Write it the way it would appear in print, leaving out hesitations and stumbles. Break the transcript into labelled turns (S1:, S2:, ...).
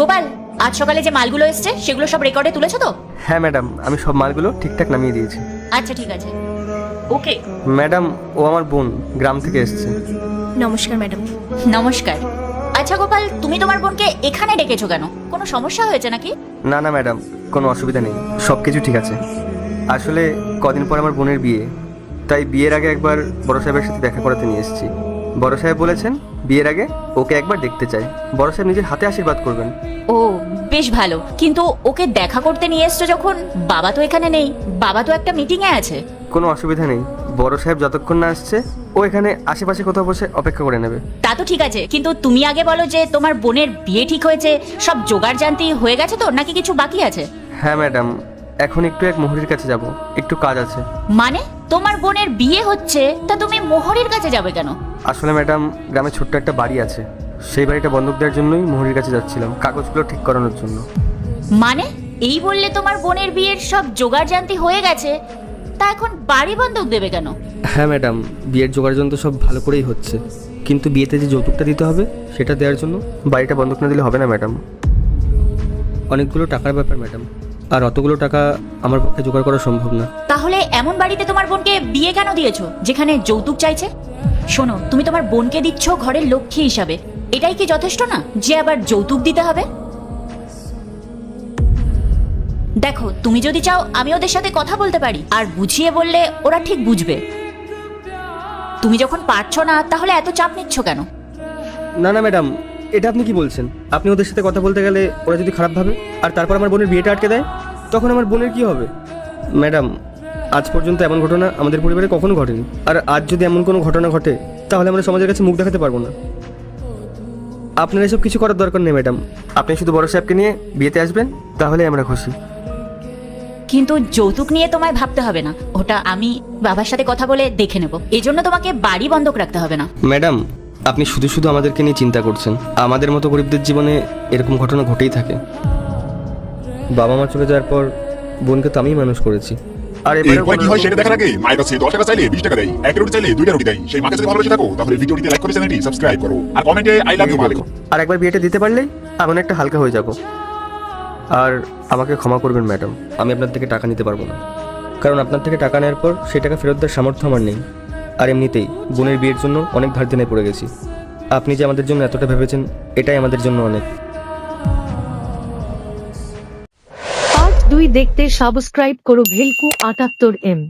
S1: গোপাল, আজ সকালে যে মালগুলো এসছে সেগুলো সব রেকর্ডে তুলেছো তো?
S2: হ্যাঁ ম্যাডাম, আমি সব মালগুলো ঠিকঠাক নামিয়ে দিয়েছি।
S1: আচ্ছা ঠিক আছে। ওকে
S2: ম্যাডাম, ও আমার বোন, গ্রাম থেকে এসছে।
S3: নমস্কার ম্যাডাম।
S1: নমস্কার। আচ্ছা গোপাল, তুমি তোমার বোনকে এখানে ডেকেছো কেন? কোনো সমস্যা হয়েছে নাকি?
S2: না না ম্যাডাম, কোনো অসুবিধা নেই, সব কিছু ঠিক আছে। আসলে কদিন পর আমার বোনের বিয়ে, তাই বিয়ের আগে একবার বড় সাহেবের সাথে দেখা করাতে নিয়ে এসেছি। বড় সাহেব বলেছেন বিয়ের আগে ওকে একবার দেখতে চাই। বড় সাহেব নিজের হাতে আশীর্বাদ করবেন।
S1: ও বেশ ভালো, কিন্তু ওকে দেখা করতে নিয়ে এসছো যখন, বাবা তো এখানে নেই, বাবা তো একটা মিটিংয়ে আছে।
S2: কোনো অসুবিধা নেই, বড় সাহেব যতক্ষণ না আসছে ও এখানে আশেপাশে কোথাও বসে অপেক্ষা করে নেবে।
S1: তা তো ঠিক আছে, কিন্তু তুমি আগে বলো যে তোমার বোনের বিয়ে ঠিক হয়েছে, সব জোগাড় জানতি হয়ে গেছে তো, নাকি কিছু বাকি আছে?
S2: হ্যাঁ ম্যাডাম, এখন একটু এক মোহরির কাছে যাব, একটু কাজ আছে।
S1: মানে তোমার বোনের বিয়ে হচ্ছে, তা তুমি মোহরের কাছে যাবে কেন?
S2: আসলে ম্যাডাম, গ্রামে ছোট্ট একটা বাড়ি আছে, সেই বাড়িটা বন্ধক দেওয়ার জন্যই মোহরির কাছে যাচ্ছিলাম, কাগজগুলো ঠিক করানোর জন্য।
S1: মানে এই বললে তোমার বোনের বিয়ের সব জোগাড় জানতি হয়ে গেছে, তা এখন বাড়ি বন্ধক দেবে কেন?
S2: হ্যাঁ ম্যাডাম, বিয়ের জোগাড়যন্ত্র সব ভালো করেই হচ্ছে, কিন্তু বিয়েতে যে যৌতুকটা দিতে হবে সেটা দেওয়ার জন্য বাড়িটা বন্ধক না দিলে হবে না ম্যাডাম। অনেকগুলো টাকার ব্যাপার ম্যাডাম, আর অতগুলো টাকা আমার পক্ষে জোগাড় করা সম্ভব না।
S1: তাহলে এমন বাড়িতে তোমার বোনকে বিয়ে কেন দিয়েছো যেখানে যৌতুক চাইছে? শোনো, তুমি তোমার বোনকে দিচ্ছ ঘরের লক্ষ্মী হিসাবে, এটাই কি যথেষ্ট না যে আবার যৌতুক দিতে হবে? দেখো, তুমি যদি চাও আমি ওদের সাথে কথা বলতে পারি, আর বুঝিয়ে বললে ওরা ঠিক বুঝবে। তুমি যখন পারছো না, তাহলে এত চাপ নিচ্ছ কেন?
S2: না না ম্যাডাম, এটা আপনি কি বলছেন? আপনি ওদের সাথে কথা বলতে গেলে ওরা যদি খারাপ ভাবে আর তারপর আমার বোনের বিয়েটা আটকে দেয়, তখন আমার বোনের কি হবে? ম্যাডাম, আজ পর্যন্ত এমন ঘটনা আমাদের পরিবারে কখনো ঘটেনি, আর আজ যদি এমন কোনো ঘটনা ঘটে তাহলে আমরা সমাজের কাছে মুখ দেখাতে পারবো না। আপনার এসব কিছু করার দরকার নেই ম্যাডাম, আপনি শুধু বড় সাহেবকে নিয়ে বিয়েতে আসবেন, তাহলে আমরা খুশি।
S1: কিন্তু যৌতুক নিয়ে তোমায় ভাবতে হবে না, ওটা আমি বাবার সাথে কথা বলে দেখে নেব, এজন্য তোমাকে বাড়ি বন্ধক রাখতে হবে না।
S2: ম্যাডাম, আপনি শুধু শুধু আমাদেরকে নিয়ে চিন্তা করছেন, আমাদের মতো গরিবদের জীবনে এরকম ঘটনা ঘটেই থাকে। বাবা মা চলে যাওয়ার পর বোনকে তো আমিই মানুষ করেছি, আর
S4: এরপরে কি হয় সেটা দেখার আগে মায়ের কাছে 10 টাকা চাইলে 20 টাকা দেয়, 1 রুটি চাইলে 2টা রুটি দেয়। সেই মাকে যদি ভালোবেসে থাকো তাহলে ভিডিওটিতে লাইক করে চ্যানেলটি সাবস্ক্রাইব করো, আর কমেন্টে আই লাভ ইউ লিখো।
S2: আর একবার বিয়েটা দিতে পারলেই আমি অনেকটা হালকা হয়ে যাব। আর আমাকে ক্ষমা করবেন ম্যাডাম, আমি আপনার থেকে টাকা নিতে পারবো না, কারণ আপনার থেকে টাকা নেওয়ার পর সেই টাকা ফেরত দেওয়ার সামর্থ্য আমার নেই। আর এমনিতেই বোনের বিয়ের জন্য অনেক ধার দেনায় পড়ে গেছি, আপনি যে আমাদের জন্য এতটা ভেবেছেন এটাই আমাদের জন্য অনেক।
S5: পার্ট 2 দেখতে সাবস্ক্রাইব করো ভেলকু 78M।